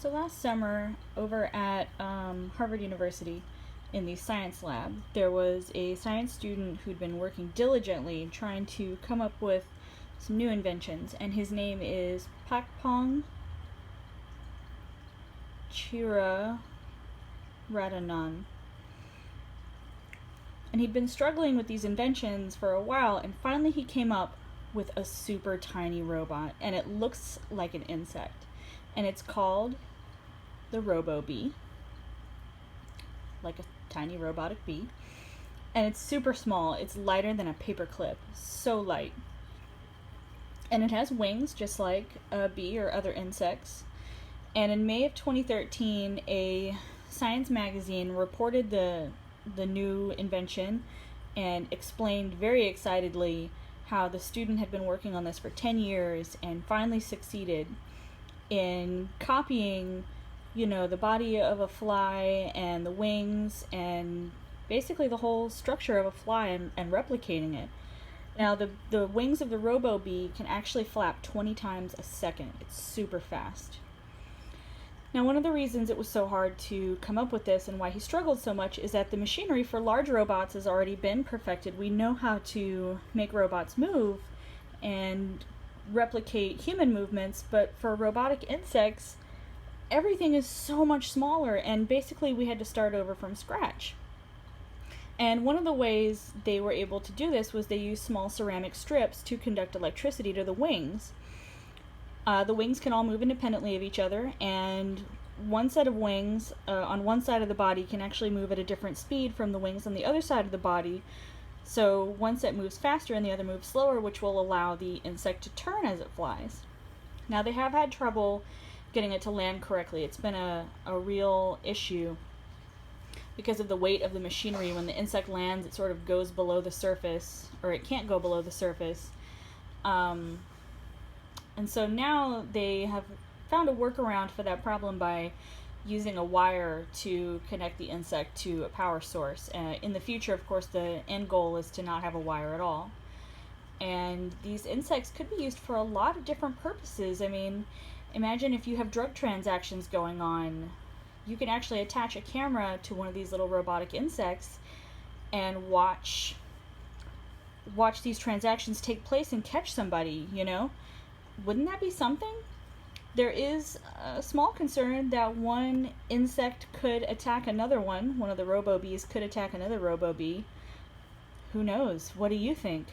So last summer, over at Harvard University, in the science lab, there was a science student who'd been working diligently trying to come up with some new inventions, and his name is Pakpong Chira Radanan. And he'd been struggling with these inventions for a while, and finally he came up with a super tiny robot, and it looks like an insect. And it's called the robobee, like a tiny robotic bee. And it's super small. It's lighter than a paperclip. So light. And it has wings, just like a bee or other insects. And in May of 2013, a science magazine reported the new invention and explained very excitedly how the student had been working on this for 10 years and finally succeeded in copying, the body of a fly and the wings and basically the whole structure of a fly and replicating it. Now, the wings of the robobee can actually flap 20 times a second. It's super fast. Now, one of the reasons it was so hard to come up with this and why he struggled so much is that the machinery for large robots has already been perfected. We know how to make robots move and replicate human movements, but for robotic insects, everything is so much smaller, and basically we had to start over from scratch. And one of the ways they were able to do this was they used small ceramic strips to conduct electricity to the wings. The wings can all move independently of each other, and one set of wings on one side of the body can actually move at a different speed from the wings on the other side of the body. So one set moves faster and the other moves slower, which will allow the insect to turn as it flies. Now, they have had trouble getting it to land correctly. It's been a real issue because of the weight of the machinery. When the insect lands, it sort of goes below the surface, or it can't go below the surface. And so now they have found a workaround for that problem by using a wire to connect the insect to a power source. In the future, of course, the end goal is to not have a wire at all. And these insects could be used for a lot of different purposes. I mean, imagine if you have drug transactions going on. You can actually attach a camera to one of these little robotic insects and watch these transactions take place and catch somebody, Wouldn't that be something? There is a small concern that one insect could attack another one. One of the robobees could attack another robobee. Who knows? What do you think?